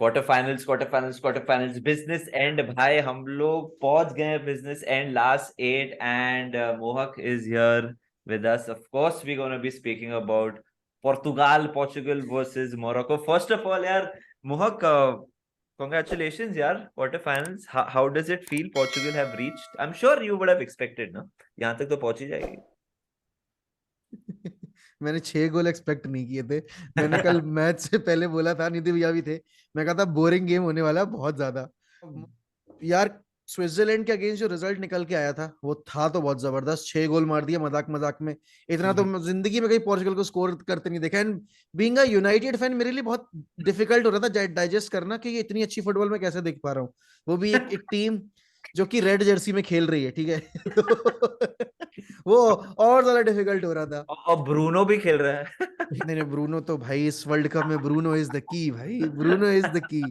Quarter finals business and भाई, हम लोग पहुंच गए बिजनेस एंड लास्ट 8 एंड मोहक is here with us. Of course, we're going to be speaking about Portugal versus Morocco. First of all, yaar, Mohak, congratulations, yaar, quarterfinals. How does it feel? Portugal have reached. I'm sure you would have expected, no? यहाँ तक तो पहुंच ही जाएगी. मैंने 6 गोल expect नहीं किए थे. मैंने कल मैच से पहले बोला था, निधि भैया भी थे, मैं कहा था बोरिंग गेम होने वाला बहुत ज्यादा. यार स्विट्जरलैंड के अगेंस्ट जो रिजल्ट निकल के आया था वो था तो बहुत जबरदस्त. 6 गोल मार दिया मजाक मजाक में. इतना तो जिंदगी में कहीं पोर्चुगल को स्कोर करते नहीं देखा. And being a United fan मेरे लिए बहुत डिफिकल्ट हो रहा था डाइजेस्ट करना कि ये इतनी अच्छी फुटबॉल में कैसे देख पा रहा हूँ. वो भी एक टीम जो कि रेड जर्सी में खेल रही है, ठीक है. वो और ज्यादा डिफिकल्ट हो रहा था. और ब्रूनो भी खेल रहा है. नहीं नहीं, ब्रूनो तो भाई इस वर्ल्ड कप में ब्रूनो इज द की. भाई ब्रूनो इज द की.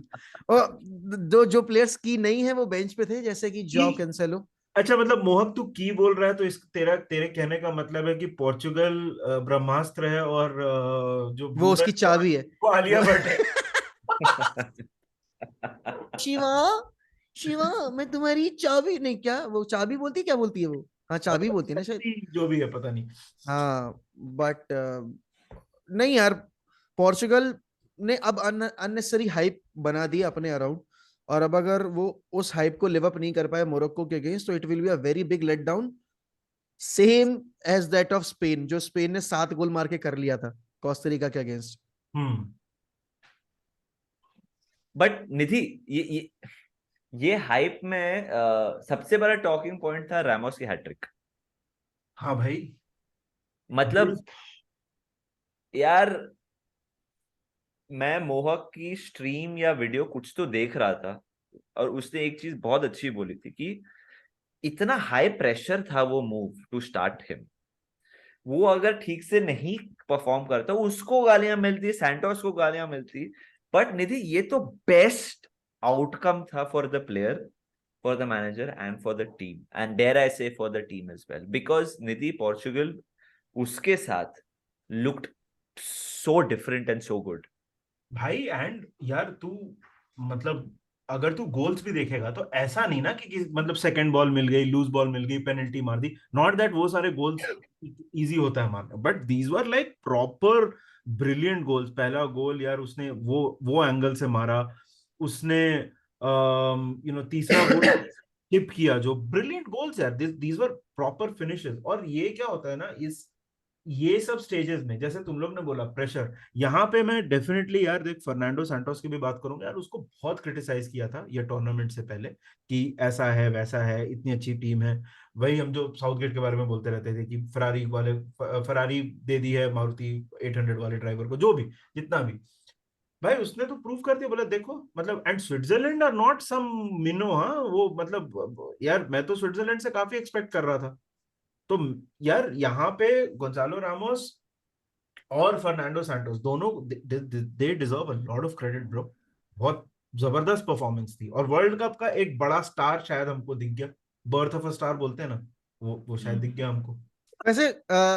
और जो प्लेयर्स की नहीं है वो बेंच पे थे, जैसे कि जॉ कैंसेलो. अच्छा, मतलब मोहक तू की बोल रहा है तो इस तेरे कहने का मतलब है कि पोर्चुगल ब्रह्मास्त्र है और जो वो ब्रूनो उसकी चाबी है. वो आलिया भट्ट है. शिवा, शिवा मैं तुम्हारी चाबी नहीं, क्या वो चाबी बोलती है, क्या बोलती है वो? हाँ चाबी बोलती है ना शायद. जो भी है पता नहीं. हाँ बट नहीं यार, पोर्चुगल ने अब अननेसेसरी हाइप बना दी अपने अराउंड. और अब अगर वो उस हाइप को लिव अप नहीं कर पाए मोरक्को के अगेंस्ट तो it will be a very big let down. Same as that of Spain, जो स्पेन ने 7 गोल मार के कर लिया था कोस्टारिका के अगेंस्ट. बट निधि, ये हाइप में सबसे बड़ा टॉकिंग पॉइंट था रामोस की हैट्रिक. हाँ भाई, मतलब यार, मैं मोहक की स्ट्रीम या वीडियो कुछ तो देख रहा था और उसने एक चीज बहुत अच्छी बोली थी कि इतना हाई प्रेशर था वो मूव टू स्टार्ट हिम. वो अगर ठीक से नहीं परफॉर्म करता उसको गालियां मिलती, सैंटोस को गालियां मिलती. बट निधि, ये तो बेस्ट आउटकम था for the player, for the manager and for the team, and dare I say for the team as well, because Nidhi, Portugal उसके साथ looked so different and so good. भाई and यार तू मतलब अगर तू goals भी देखेगा तो ऐसा नहीं ना कि मतलब सेकंड बॉल मिल गई, लूज बॉल मिल गई, पेनल्टी मार दी. नॉट दैट वो सारे गोल्स इजी होता है मारना, but these were like proper brilliant goals. पहला गोल यार उसने वो एंगल से मारा. उसने तीसरा गोल टिप किया, जो ब्रिलियंट गोल्स यार. These were proper finishes. और ये क्या होता है ना, ये सब स्टेजेस में जैसे तुम लोग ने बोला प्रेशर, यहाँ पे मैं डेफिनेटली यार देख फर्नांडो सैंटोस की भी बात करूंगा यार. उसको बहुत क्रिटिसाइज किया था ये टूर्नामेंट से पहले कि ऐसा है वैसा है, इतनी अच्छी टीम है. वही हम जो साउथगेट के बारे में बोलते रहते थे कि फरारी दे दी है मारुति 800 वाले ड्राइवर को, जो भी जितना भी. भाई उसने तो प्रूव कर दिया, बोला देखो मतलब. And Switzerland are not some minnow. हाँ वो मतलब यार मैं तो स्विट्जरलैंड से काफी एक्सपेक्ट कर रहा था. तो यार यहाँ पे गोंजालो रामोस और फर्नांडो सैंटोस दोनों they deserve a lot of credit bro. बहुत जबरदस्त परफॉर्मेंस थी. और वर्ल्ड कप का एक बड़ा स्टार शायद हमको दिख गया. बर्थ ऑफ अ स्टार बोलते हैं ना, वो शायद दिख गया हमको. वैसे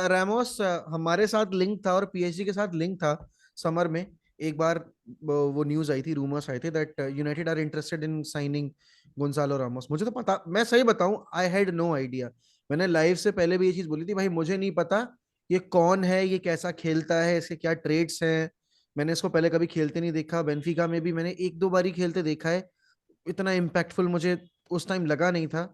रामोस हमारे साथ लिंक था और पीएसजी के साथ लिंक था समर में. एक बार वो न्यूज आई थी, रूमर्स आए थे that United are interested in signing Gonzalo Ramos. मुझे तो पता, मैं सही बताऊं, आई हैड नो आइडिया. मैंने लाइव से पहले भी ये चीज बोली थी, भाई मुझे नहीं पता ये कौन है, ये कैसा खेलता है, इसके क्या ट्रेड्स हैं. मैंने इसको पहले कभी खेलते नहीं देखा. बेंफिका में भी मैंने एक दो बार ही खेलते देखा है. इतना इम्पैक्टफुल मुझे उस टाइम लगा नहीं था.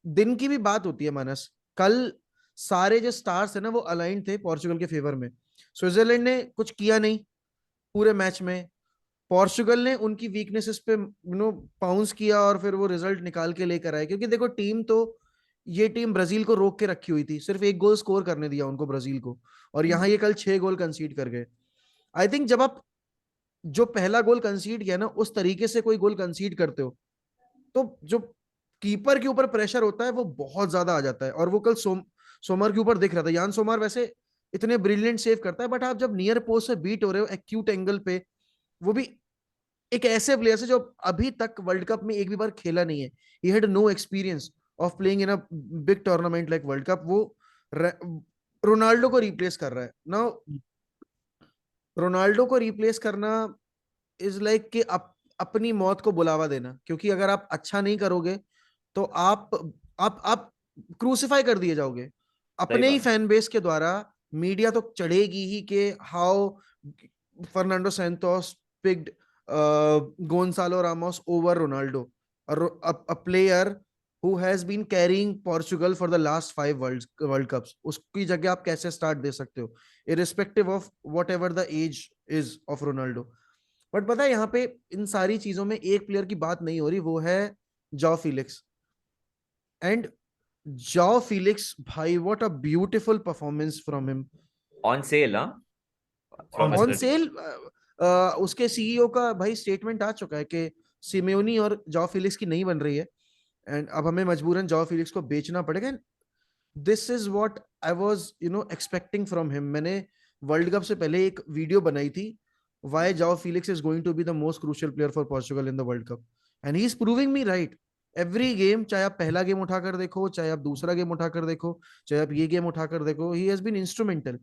दिन की भी बात होती है मानस. कल सारे जो स्टार्स है ना वो अलाइंड थे पोर्चुगल के फेवर में. स्विट्जरलैंड ने कुछ किया नहीं पूरे मैच में. पोर्चुगल ने उनकी वीकनेसेस पे पाउंस किया और फिर वो रिजल्ट निकाल के लेकर आए. क्योंकि देखो टीम तो, ये टीम ब्राजील को रोक के रखी हुई थी, सिर्फ 1 गोल स्कोर करने दिया उनको ब्राजील को. और यहाँ ये कल 6 गोल कंसीड कर गए. आई थिंक जब आप जो पहला गोल कंसीड किया ना उस तरीके से कोई गोल कंसीड करते हो तो जो कीपर के ऊपर प्रेशर होता है वो बहुत ज्यादा आ जाता है. और वो कल सोमर के ऊपर दिख रहा था. यान सोमर वैसे इतने ब्रिलियंट सेव करता है, बट आप जब नियर पोस्ट से बीट हो रहे हो एक्यूट एंगल पे, वो भी एक ऐसे प्लेयर से जो अभी तक वर्ल्ड कप में एक भी बार खेला नहीं है. He had no experience of playing in a big tournament like World Cup. वो रोनाल्डो को रिप्लेस कर रहा है ना. रोनाल्डो को रिप्लेस करना इज लाइक कि अपनी मौत को बुलावा देना, क्योंकि अगर आप अच्छा नहीं करोगे तो आप क्रूसिफाई कर दिए जाओगे सही अपने ही बात। फैन बेस के द्वारा। मीडिया तो चढ़ेगी ही कि how Fernando Santos picked Goncalo Ramos over Ronaldo, a player who has been carrying Portugal for the last 5 World Cups, उसकी जगह आप कैसे स्टार्ट दे सकते हो, irrespective of whatever the age is of Ronaldo। But पता है यहाँ पे इन सारी चीजों में एक प्लेयर की बात नहीं हो रही, वो है Joao Felix. And Joao Felix भाई, what a beautiful performance from him. On sale, हाँ, from On on athletic. Sale. उसके सीईओ का भाई स्टेटमेंट आ चुका है कि सिमेोनी और जॉ फिलिक्स की नहीं बन रही है, एंड अब हमें मजबूरन जॉ फिलिक्स को बेचना पड़ेगा। This is what I was expecting from him. मैंने वर्ल्ड कप से पहले एक वीडियो बनाई थी, why Joao Felix is going to be the most crucial player for Portugal in the world Cup, and he is proving me right. Every game, चाहे आप पहला game उठाकर देखो, चाहे आप दूसरा गेम उठाकर देखो, चाहे आप ये गेम उठाकर देखो, he has been instrumental.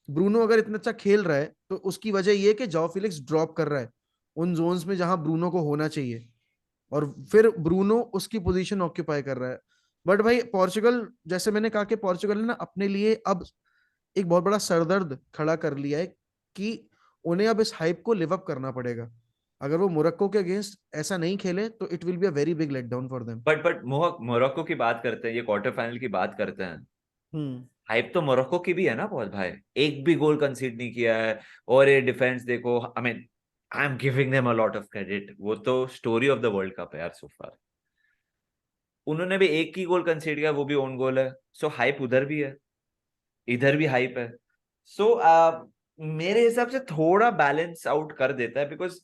Bruno अगर इतना अच्छा खेल रहा है तो उसकी वजह ये कि जाओ फिलिक्स ड्रॉप कर रहा है उन जोन्स में जहां ब्रूनो को होना चाहिए, और फिर ब्रूनो उसकी पोजीशन ऑक्यूपाई कर रहा है। बट भाई पोर्चुगल, जैसे मैंने कहा कि पोर्चुगल ने ना अपने लिए अब एक बहुत बड़ा सरदर्द खड़ा कर लिया है कि उन्हें अब इस हाइप को लिव अप करना पड़ेगा। अगर वो मोरक्को के अगेंस्ट ऐसा नहीं खेले तो it will be a very big let down for them. But Morocco की बात करते हैं, ये क्वार्टर फाइनल की बात करते हैं, हम्म। हाइप तो मोरक्को की भी है ना बहुत भाई। एक भी गोल कंसीड नहीं किया है, और ये डिफेंस देखो, I mean I am giving them a lot of credit, वो तो story of the world cup है यार सो फार। उन्होंने भी एक ही गोल कंसीड किया, वो भी ओन गोल है। सो हाइप उधर भी है, इधर भी हाइप है। सो मेरे हिसाब से थोड़ा बैलेंस आउट कर देता है, बिकॉज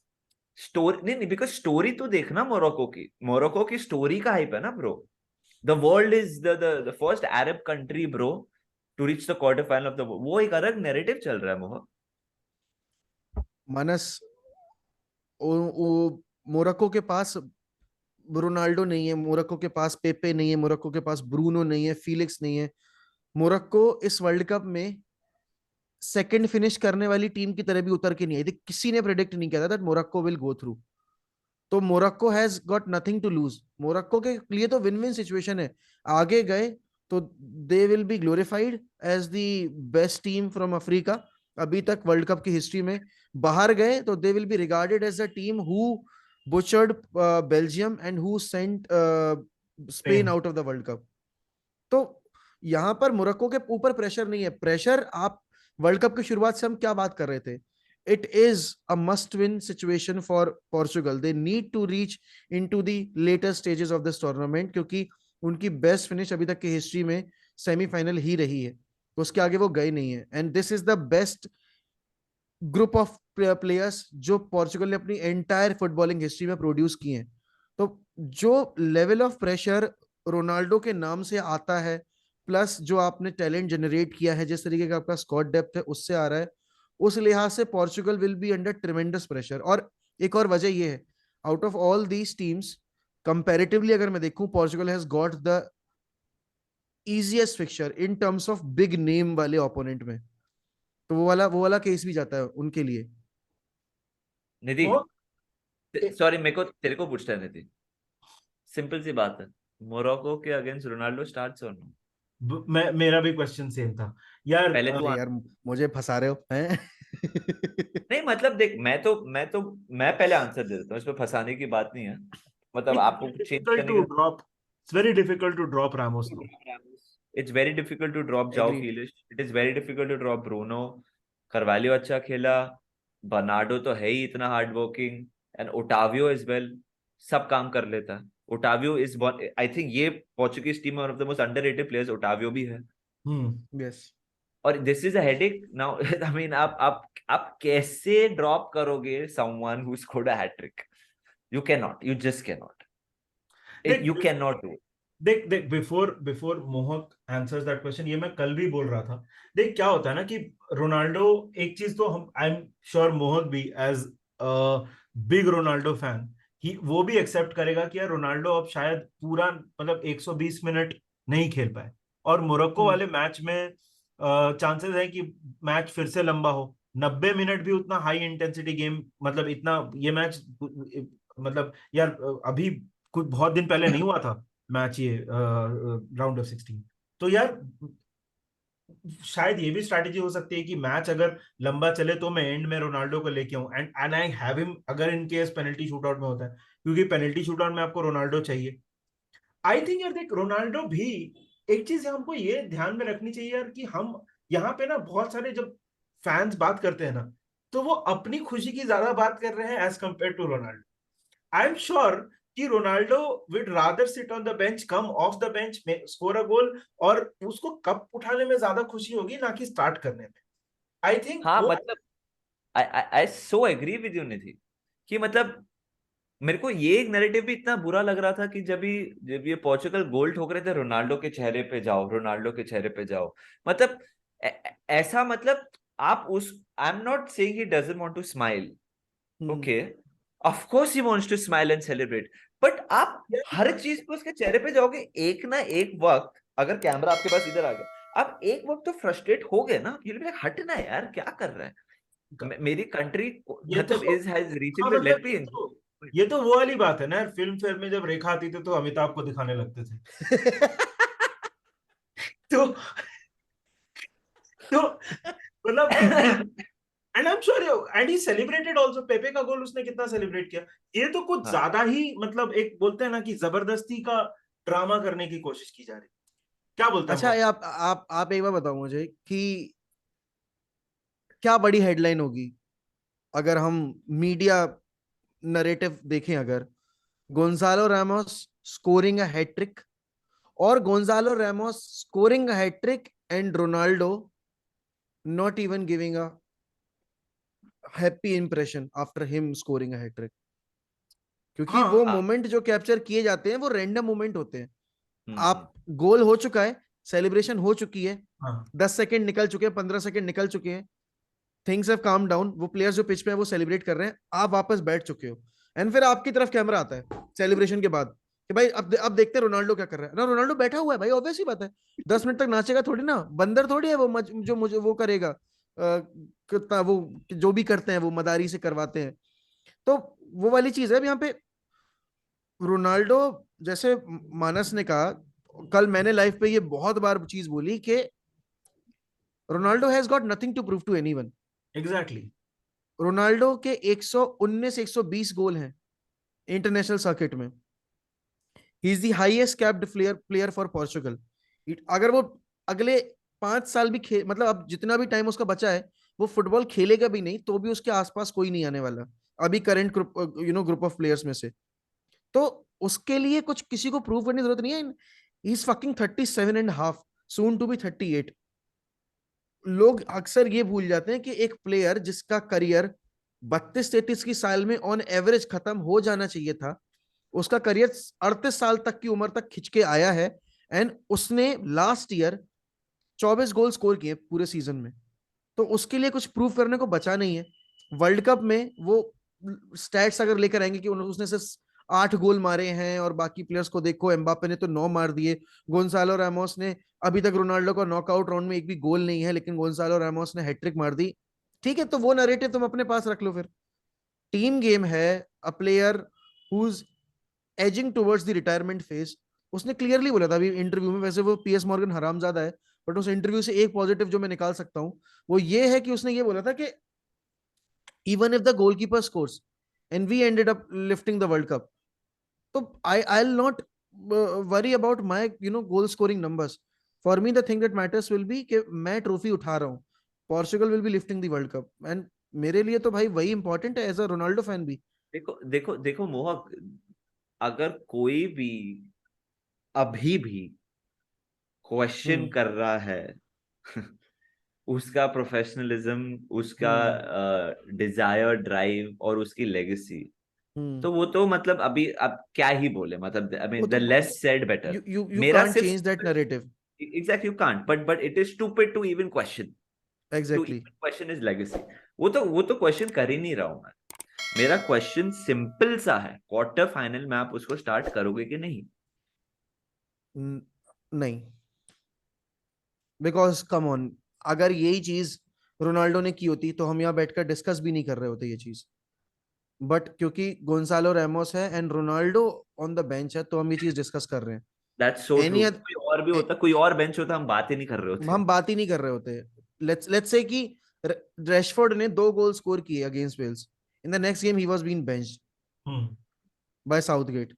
स्टोरी नहीं नहीं, बिकॉज स्टोरी तो देखना, मोरक्को की स्टोरी का हाइप है ना bro. The world is the first Arab country bro to reach the quarter final of the, वो एक अलग नैरेटिव चल रहा है मोह। मानस, मोरक्को के पास रोनाल्डो नहीं है, मोरक्को के पास पेपे नहीं है, मोरक्को के पास ब्रूनो नहीं है, फिलिक्स नहीं है। मोरक्को इस वर्ल्ड कप में सेकंड फिनिश करने वाली टीम की तरह भी उतर के नहीं आई थी। किसी ने प्रेडिक्ट नहीं किया था that Morocco will go through. तो Morocco has got nothing to lose. Morocco के लिए तो विन विन सिचुएशन है। आगे गए तो they will be glorified as the best team from Africa अभी तक वर्ल्ड कप की हिस्ट्री में। बाहर गए तो they will be regarded as a team who butchered Belgium and who sent Spain Spain. Out of the world Cup. तो यहां पर मोरक्को के ऊपर प्रेशर नहीं है। प्रेशर आप वर्ल्ड कप की शुरुआत से हम क्या बात कर रहे थे, it is a must win situation for Portugal. They need to reach into the later stages of this tournament, क्योंकि उनकी बेस्ट फिनिश अभी तक की हिस्ट्री में सेमीफाइनल ही रही है, उसके आगे वो गए नहीं है। And this is the best group of players जो पोर्चुगल ने अपनी एंटायर फुटबॉलिंग हिस्ट्री में प्रोड्यूस किए हैं। तो जो लेवल ऑफ प्रेशर रोनाल्डो के नाम से आता है, प्लस जो आपने टैलेंट जनरेट किया है, जिस तरीके का आपका स्क्वाड डेप्थ है उससे आ रहा है, उस लिहाज से Portugal will be under tremendous pressure. और एक और वजह यह है, out of all these teams comparatively अगर मैं देखूं, Portugal has got the easiest fixture in terms of big name वाले ओपोनेंट में। तो वो वाला केस भी जाता है उनके लिए। निधि, वो सॉरी, मेरे को तेरे को पूछता है निधि, सिंपल सी बात है, मोरक्को के अगेंस्ट रोनाल्डो स्टार्ट्स और नो? मेरा भी क्वेश्चन सेम था यार। पहले तू अरे यार, मुझे फंसा रहे हो हैं? नहीं मतलब देख, मैं पहले आंसर दे देता हूँ, इसमें फंसाने की बात नहीं है। मतलब It's आपको very चेंज difficult करने to की, drop. It's very difficult to drop Ramos now. It's very difficult to drop Joao agreed. Felix, it is very difficult to drop Bruno. Carvalho अच्छा खेला, बर्नार्डो तो है ही इतना hard working, and Otavio is well, सब काम कर लेता है। ओटावियो इज, आई थिंक ये पोर्चुगीज टीम में one of the most underrated players Otavio भी है। Hmm. यस। और this is a headache now. I mean आप कैसे ड्रॉप करोगे someone who scored a hat trick? You can not, you just can not, देख you can not do. देख देख before मोहक आंसर्स दैट क्वेश्चन, ये मैं कल भी बोल रहा था। देख क्या होता है ना कि रोनाल्डो, एक चीज तो हम, आई एम श्योर मोहक भी एज बिग रोनाल्डो फैन, ही वो भी एक्सेप्ट करेगा कि यार रोनाल्डो अब शायद पूरा मतलब 120 मिनट नहीं खेल पाए, और मोरक्को वाले मैच में चांसेस है कि मैच फिर से लंबा हो। 90 मिनट भी उतना हाई इंटेंसिटी गेम, मतलब इतना ये मैच मतलब यार अभी कुछ बहुत दिन पहले नहीं हुआ था मैच ये राउंड ऑफ 16, तो यार शायद ये भी स्ट्रैटेजी हो सकती है कि मैच अगर लंबा चले तो मैं एंड में रोनाल्डो को लेके आऊं एंड आई हैव हिम, अगर इन केस पेनल्टी शूटआउट में होता है, क्योंकि पेनल्टी शूटआउट में आपको रोनाल्डो चाहिए। आई थिंक यार देख रोनाल्डो भी, एक चीज हमको ये ध्यान में रखनी चाहिए यार कि हम यहाँ पे ना बहुत सारे जब फैंस बात करते हैं ना, तो वो अपनी खुशी की ज्यादा बात कर रहे हैं as compare to Ronaldo. I am sure कि Ronaldo would rather sit on the bench, come off the bench, score a goal, और उसको कप उठाने में ज्यादा खुशी होगी ना कि स्टार्ट करने में। आई थिंक हाँ वो मतलब आई सो एग्री विद यू निधि कि मतलब मेरे को ये एक नैरेटिव भी इतना बुरा लग रहा था कि जब ये पोर्चुगल गोल ठोक रहे थे, रोनाल्डो के चेहरे पे जाओ, रोनाल्डो के चेहरे पे जाओ। मतलब ऐसा मतलब आप उस I am not saying he doesn't want to smile, okay, of course he wants to smile and celebrate, but आप हर चीज पे उसके चेहरे पे जाओगे एक ना एक वक्त, अगर कैमरा आपके पास इधर आ गया, आप एक वक्त तो फ्रस्ट्रेट हो गए ना, ये लोग हटना यार, क्या कर रहा है मेरी कंट्री, ये तो मतलब इज हैज रीचिंग हाँ द, मतलब लेट मी एंजॉय। ये तो वो वाली बात है ना यार, फिल्म फेयर में जब रेखा आती थी तो अमिताभ को दिखाने लगते थे। तो तो मतलब and I am sure and he celebrated also, Pepe का गोल उसने कितना सेलिब्रेट किया। ये तो कुछ हाँ ज्यादा ही मतलब एक बोलते हैं ना कि जबरदस्ती का ड्रामा करने की कोशिश की जा रही। क्या बोलता है अच्छा, मोहम्मद? ये आप एक बार बताओ मुझे कि क्या बड़ी हेडलाइन होगी अगर हम मीडिया नरेटिव देखें, अगर Gonzalo Ramos scoring a hattrick, और Gonzalo Ramos scoring a hattrick and Ronaldo not even giving a happy impression after him scoring a hattrick. क्योंकि हाँ वो हाँ। मोमेंट जो कैप्चर किए जाते हैं वो रैंडम मोमेंट होते हैं। हम्म। आप गोल हो चुका है, सेलिब्रेशन हो चुकी है, हाँ 10 सेकंड निकल चुके हैं, 15 सेकंड निकल चुके हैं, थिंग्स हैव काम डाउन, वो प्लेयर्स जो पिच पे है वो सेलिब्रेट कर रहे हैं, आप वापस बैठ चुके हो, एंड फिर आपकी तरफ कैमरा आता है सेलिब्रेशन के बाद कि भाई अब देखते हैं रोनाल्डो क्या कर रहा है ना। रोनाल्डो बैठा हुआ है भाई, ऑब्वियस ही बात है, 10 मिनट तक नाचेगा थोड़ी ना, बंदर थोड़ी है वो, जो मुझे वो करेगा, कितना वो जो भी करते हैं वो मदारी से करवाते हैं। तो वो वाली चीज है अब यहाँ पे। रोनाल्डो, जैसे मानस ने कहा, कल मैंने लाइफ पे ये बहुत बार चीज बोली कि Ronaldo has got nothing to prove to anyone. Exactly. Ronaldo के 119 120 गोल हैं इंटरनेशनल सर्किट में। He is the highest capped player for Portugal. अगर वो अगले 5 साल भी मतलब अब जितना भी टाइम उसका बचा है, वो फुटबॉल खेलेगा भी नहीं तो भी उसके आसपास कोई नहीं आने वाला अभी current group, group of players में से। तो उसके लिए कुछ किसी को प्रूव करने की जरूरत नहीं है। He is fucking 37.5, soon to be 38। लोग अक्सर ये भूल जाते हैं कि एक प्लेयर जिसका करियर 32 33 की साल में ऑन एवरेज खत्म हो जाना चाहिए था, उसका करियर 38 साल तक की उम्र तक खिंच के आया है, एंड उसने लास्ट ईयर 24 गोल स्कोर किए पूरे सीजन में। तो उसके लिए कुछ प्रूव करने को बचा नहीं है। वर्ल्ड कप में वो स्टैट्स अगर लेकर आएंगे कि उसने सिर्फ 8 गोल मारे हैं और बाकी प्लेयर्स को देखो, एम्बापे ने तो 9 मार दिए, गोंसालो रामोस ने, अभी तक रोनाल्डो का नॉकआउट राउंड में एक भी गोल नहीं है लेकिन गोंसालो रामोस ने हैट्रिक मार दी। ठीक है, तो वो नैरेटिव तुम अपने पास रख लो फिर। टीम गेम है, a player who's ageing towards the retirement phase. उसने क्लियरली बोला था अभी इंटरव्यू में, वैसे वो पीएस मॉर्गन हरामजादा है, बट उस इंटरव्यू से एक पॉजिटिव जो मैं निकाल सकता हूं वो ये है कि उसने ये बोला था कि even if the goalkeeper scores and we ended up lifting the world cup, so I'll not worry about my goal scoring numbers. For me the thing that matters will be कि मैं ट्रॉफी उठा रहा हूँ, Portugal will B lifting the world Cup, and मेरे लिए तो भाई वही इंपॉर्टेंट है एज अ रोनाल्डो फैन भी। देखो देखो देखो मोहक, अगर कोई भी अभी भी क्वेश्चन हम्म। कर रहा है उसका प्रोफेशनलिज्म, उसका हम्म। डिजायर, ड्राइव और उसकी लेगेसी, हम्म। तो वो तो मतलब अभी अब क्या ही बोले, मतलब आई वो मीन द तो लेस सेड बेटर। you मेरा can't सिर्फ change that narrative. Exactly you can't, but it is stupid to even question, to Exactly. Even question is legacy. वो तो क्वेश्चन कर ही नहीं रहा हूं मैं। मेरा क्वेश्चन सिंपल सा है, क्वार्टर फाइनल में आप उसको स्टार्ट करोगे कि नहीं? नहीं, बिकॉज कम ऑन, अगर यही चीज रोनाल्डो ने की होती तो हम यहाँ बैठकर डिस्कस भी नहीं कर रहे होते ये चीज। बट क्योंकि गोंसालो रेमोस है and Ronaldo on the bench है, तो हम ये चीज डिस्कस कर रहे हैं। That's so true. एनी कोई और भी होता, कोई और बेंच होता, हम बात ही नहीं कर रहे होते। हम बात ही नहीं कर रहे होते। लेट्स से कि रेशफोर्ड ने 2 गोल स्कोर किए against Wales, in the next game ही was been benched hmm. By Southgate.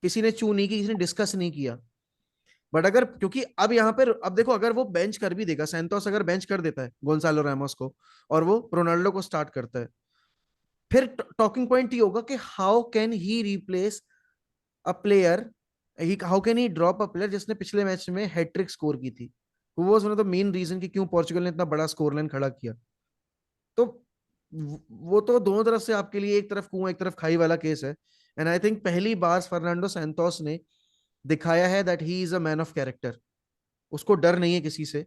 किसी ने चू नहीं की, किसी ने डिस्कस नहीं किया। बट अगर, क्योंकि अब यहाँ पे अब देखो, अगर वो बेंच कर भी देगा, सैंतोस अगर बेंच कर देता है गोंसालो रामोस को और वो रोनाल्डो को स्टार्ट करता है, फिर टॉकिंग पॉइंट ये होगा कि how can he replace a player, he how can he drop a player जिसने पिछले मैच में हैट्रिक स्कोर की थी। वो was one of the main reason कि क्यों पोर्चुगल ने इतना बड़ा स्कोर लाइन खड़ा किया। तो वो तो दोनों तरफ से आपके लिए, एक तरफ कुआं एक तरफ खाई वाला केस है। एंड आई थिंक पहली बार फर्नांडो सैंतोस ने दिखाया है that he is a man of character. उसको डर नहीं है किसी से।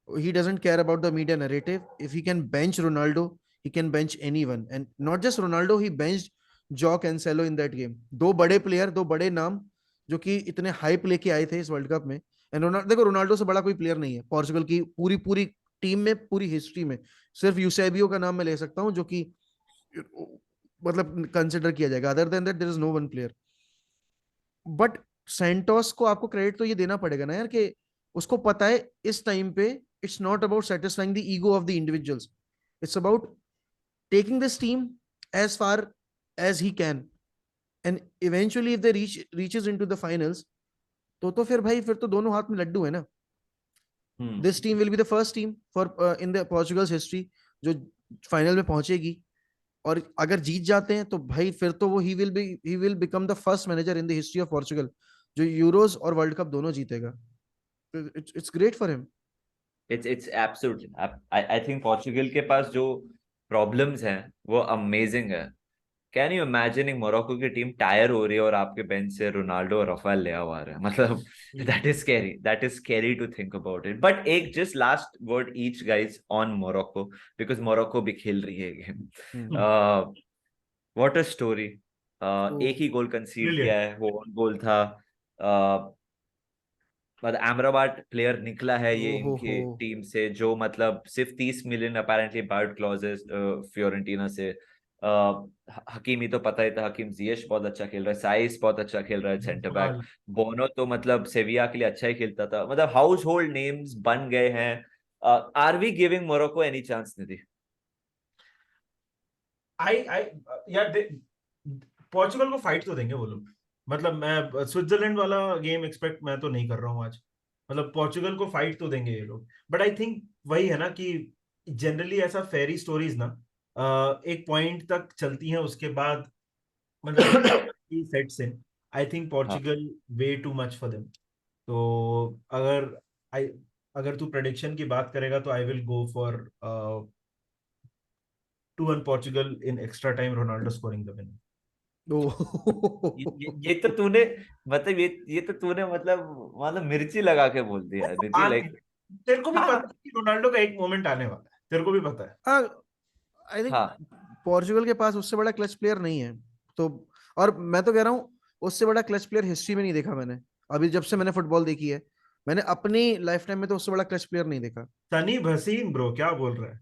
He doesn't care about the media narrative. If he can bench Ronaldo, he can bench anyone. And not just Ronaldo, he benched Joao Cancelo in that game. दो बड़े player, दो बड़े नाम जो कि इतने हाइप लेके आए थे इस वर्ल्ड कप में। एंड रोनाल्डो, देखो रोनाल्डो से बड़ा कोई प्लेयर नहीं है पोर्चुगल की पूरी पूरी टीम में, पूरी हिस्ट्री में। सिर्फ यूसेबियो का नाम मैं ले सकता हूँ जो कि मतलब कंसिडर किया जाएगा। Other than that there is no one player. But Santos को आपको क्रेडिट तो ये देना पड़ेगा ना यार, कि उसको पता है इस टाइम पे it's not about satisfying the ego of the individuals, it's about taking this team as far as he can. And eventually if they reaches into the finals, तो फिर भाई फिर तो दोनों हाथ में लड्डू है ना। This team will be the first team for in the Portugal's history जो फाइनल में पहुंचेगी। और अगर जीत जाते हैं तो भाई फिर तो वो he will become the first manager in the history of Portugal जो यूरोज और वर्ल्ड कप दोनों जीतेगा। It's great for him. It's absolutely. I think Portugal के पास जो प्रॉब्लम्स हैं वो अमेजिंग है। कैन यू इमेजिनिंग मोरक्को की टीम टायर हो रही है और आपके बेंच से रोनाल्डो और राफेल लेआओ आ रहे हैं, मतलब that is scary, that is scary to think about it. But एक just last word each guys on Morocco, because Morocco भी खेल रही है गेम। What a story. एक ही गोल कंसीड किया ब्रिलियंट। है, वो गोल था। मतलब एमराबाट प्लेयर निकला है ये ओ हो। इनकी टीम से, जो मतलब सिर्फ 30 million apparently barred clauses Fiorentina से। हकीमी तो पता ही था, हकीम जियश बहुत अच्छा खेल रहा है, साइस बहुत अच्छा खेल रहा है सेंटर बैक। पुर्तगाल। बोनो तो मतलब सेविया के लिए अच्छा ही खेलता था, मतलब हाउस होल्ड नेम्स बन गए हैं। Are we giving Morocco any chance Nidhi? I यार पोर्चुगल को फाइट तो देंगे वो लोग। मतलब मैं स्विट्जरलैंड वाला गेम एक्सपेक्ट मैं तो नहीं कर रहा हूँ आज। मतलब पोर्चुगल को फाइट तो देंगे ये लोग। बट आई थिंक वही है ना कि जनरली ऐसा फेरी स्टोरीज ना एक पॉइंट तक चलती हैं, उसके बाद मतलब सेट्स इन। आई थिंक हाँ। Portugal way too much for them. तो आई अगर तू प्रेडिक्शन की बात करेगा तो I will go for 2-1 Portugal in extra time, Ronaldo scoring the winner. ये तो तूने, मतलब ये तो तूने मतलब मिर्ची लगा के बोल दिया निधि, आने लाइक। तेरे को भी हाँ पता है कि रोनाल्डो का एक मोमेंट आने वाला है, तेरे को भी पता है। आई थिंक हाँ। पोर्चुगल के पास उससे बड़ा क्लच प्लेयर नहीं है। तो और मैं तो कह रहा हूँ उससे बड़ा क्लच प्लेयर हिस्ट्री में नहीं देखा मैंने। अभी जब से मैंने फुटबॉल देखी है, मैंने अपनी लाइफ टाइम में तो उससे बड़ा क्लच प्लेयर नहीं देखा। सनी भसीन ब्रो, क्या बोल रहा है?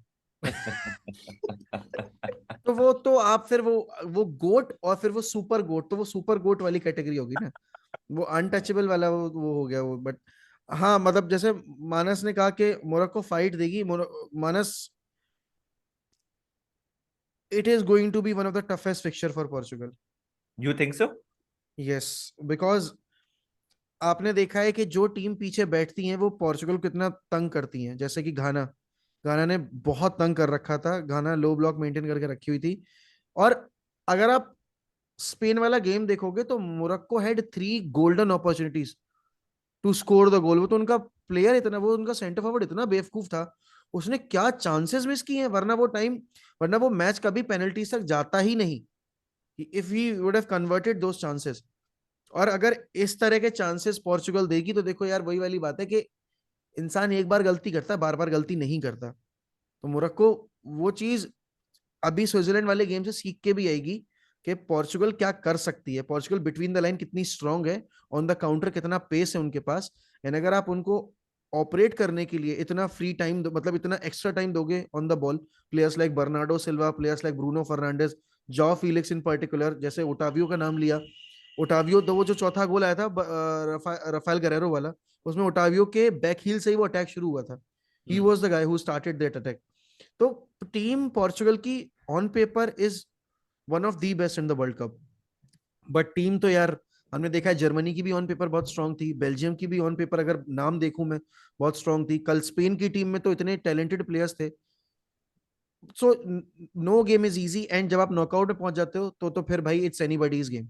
तो वो तो आप फिर वो गोट और फिर वो सुपर गोट, तो वो सुपर गोट वाली कैटेगरी होगी ना। वो अनटचेबल वाला वो हो गया वो। बट हाँ, मतलब जैसे मानस ने कहा कि मोरक्को फाइट देगी, Manas, it is going to be one of the toughest fixture for Portugal. You think so? Yes, because आपने देखा है कि जो टीम पीछे बैठती हैं वो पोर्चुगल को कितना तंग करती हैं। जैसे कि घाना, घाना ने बहुत तंग कर रखा था। घाना लो ब्लॉक मेंटेन करके रखी हुई थी। और अगर आप स्पेन वाला गेम देखोगे तो Morocco had 3 golden opportunities to score the goal. वो तो उनका प्लेयर इतना, वो उनका सेंटर फॉरवर्ड इतना बेवकूफ था, उसने क्या चांसेस मिस किए हैं। वरना वो मैच कभी पेनल्टीज तक जाता ही नहीं, if he would have converted those chances. और अगर इस तरह के चांसेस पोर्चुगल देगी तो देखो यार, वही वाली बात है कि इंसान एक बार गलती करता है, बार बार गलती नहीं करता। तो मोरक्को वो चीज अभी स्विट्जरलैंड वाले गेम से सीख के भी आएगी कि पोर्चुगल क्या कर सकती है, पोर्चुगल बिटवीन द लाइन कितनी स्ट्रांग है, ऑन द काउंटर कितना पेस है उनके पास। एंड अगर आप उनको ऑपरेट करने के लिए इतना फ्री टाइम, मतलब इतना एक्स्ट्रा टाइम दोगे on the ball, players like Bernardo Silva, players like Bruno Fernandes, Joao Felix in particular, जैसे ओटावियो का नाम लिया, ओटावियो तो वो जो चौथा गोल आया था राफेल गरेरो वाला, उसमें ओटावियो के बैक हील से ही वो अटैक शुरू हुआ था. He was the guy who started that attack. तो टीम पोर्चुगल की on paper is one of the best in the world cup. But team तो यार हमने देखा है, जर्मनी की भी ऑन पेपर बहुत स्ट्रांग थी, बेल्जियम की भी ऑन पेपर अगर नाम देखूं मैं बहुत स्ट्रांग थी, कल स्पेन की टीम में तो इतने टैलेंटेड प्लेयर्स थे. So no game is easy, and जब आप नॉकआउट में पहुंच जाते हो तो फिर भाई it's anybody's game.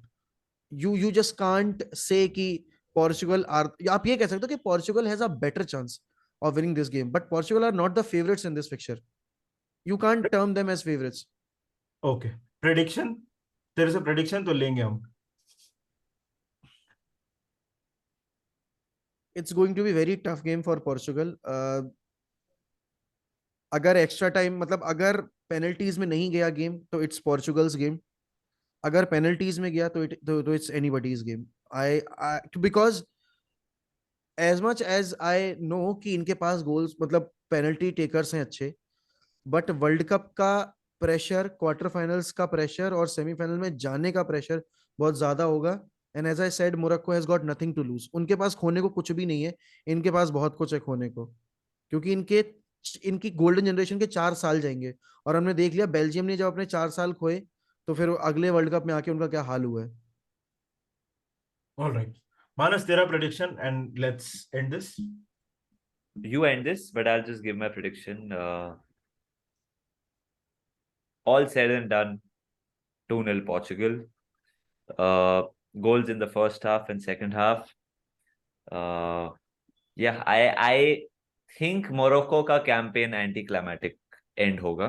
You just can't say कि पोर्चुगल आर, आप ये कह सकते हो कि Portugal has a better chance of winning this game, but Portugal are not the favourites in this fixture. You can't term them as favourites. Okay, prediction, तेरे से prediction तो लेंगे हम. It's going to be very tough game for Portugal. अगर extra time मतलब अगर penalties में नहीं गया गेम तो इट्स पोर्चुगल्स गेम. अगर पेनल्टीज में गया तो it's anybody's game. I because as much as I know कि इनके पास गोल्स मतलब पेनल्टी टेकर्स हैं अच्छे, बट वर्ल्ड कप का प्रेशर, क्वार्टर फाइनल्स का प्रेशर और सेमीफाइनल में जाने का प्रेशर बहुत ज्यादा होगा. And as I said, Morocco has got nothing to lose. उनके पास खोने को कुछ भी नहीं है, इनके पास बहुत कुछ है खोने को, क्योंकि इनकी गोल्डन जनरेशन के 4 साल जाएंगे. और हमने देख लिया बेल्जियम ने जब अपने 4 साल खोए तो फिर अगले वर्ल्ड कप में आके उनका क्या हाल हुआ है. ऑल राइट, मानस तेरा prediction and let's end this. You end this, but I'll just give my prediction. All said and done, 2-0 Portugal. Goals in the first half and second half. Yeah, I think Morocco का campaign anti climatic and होगा.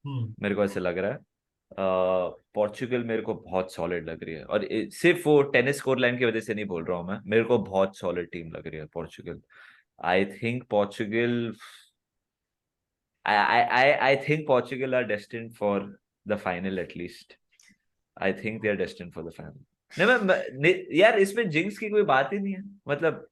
मेरे को ऐसे लग रहा है. Portugal मेरे को बहुत सॉलिड लग रही है, और सिर्फ वो टेनिस स्कोर लाइन की वजह से नहीं बोल रहा हूँ मैं, मेरे को बहुत सॉलिड टीम लग रही है Portugal. I think Portugal I think Portugal are destined for the final at least. I think they are destined for the final. यार इसमें जिंक्स की कोई बात ही नहीं है. मतलब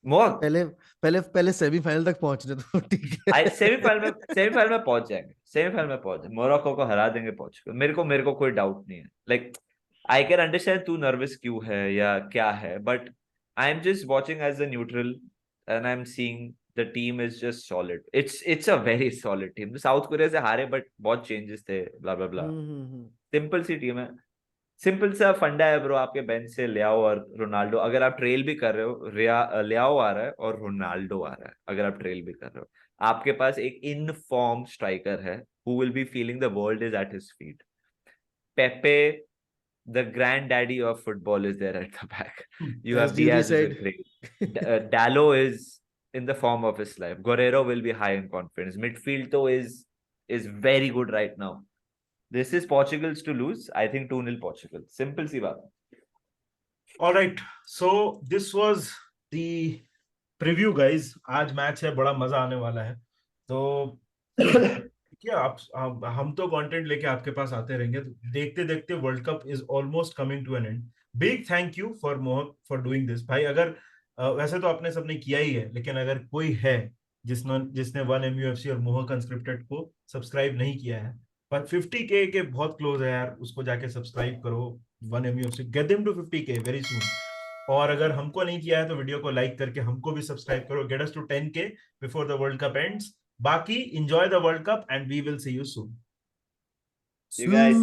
मोहक पहले पहले पहले सेमीफाइनल तक पहुंचने तो ठीक है. सेमीफाइनल में पहुंच जाएंगे. सेमीफाइनल में पहुंच जाएंगे, मोरक्को को हरा देंगे पोर्चुगल. मेरे को कोई डाउट नहीं है. लाइक आई कैन अंडरस्टैंड तू नर्वस क्यों है या क्या है, but I am just watching as a neutral and I am seeing the team is just solid. It's a very solid team. South Korea से हारे बट बहुत चेंजेस थे, blah blah blah. सिंपल सी team है, simple सा फंडा है bro. आपके bench से लियाओ और रोनाल्डो, अगर आप ट्रेल भी कर रहे हो, लियाओ आ रहा है और रोनाल्डो आ रहा है. अगर आप ट्रेल भी कर रहे हो, आपके पास एक इन फॉर्म स्ट्राइकर है who will be feeling the world is at his feet. Pepe, the granddaddy of football, is there at the back. You have Diaz, is a great. Dallo is in the form of his life. Guerrero will be high in confidence. Midfield though is very good right now. This is Portugal's to lose. I think 2-0 Portugal. Simple सी बात. All right, so this was the preview guys. आज match है, बड़ा मजा आने वाला है. तो क्या हम तो कंटेंट लेके आपके पास आते रहेंगे. तो देखते देखते world cup is almost coming to an end. Big thank you for Mohak for doing this भाई. अगर वैसे तो आपने सबने किया ही है, लेकिन अगर कोई है जिसने 1MUFC और मोहक अनस्क्रिप्टेड को सब्सक्राइब नहीं किया है, पर 50K के बहुत क्लोज है यार, उसको जाके सब्सक्राइब करो. 1MUFC, get them to 50K very soon. और अगर हमको नहीं किया है तो वीडियो को लाइक करके हमको भी सब्सक्राइब करो. Get us to 10K before the world cup ends. बाकी enjoy the World Cup and we will see you soon. You guys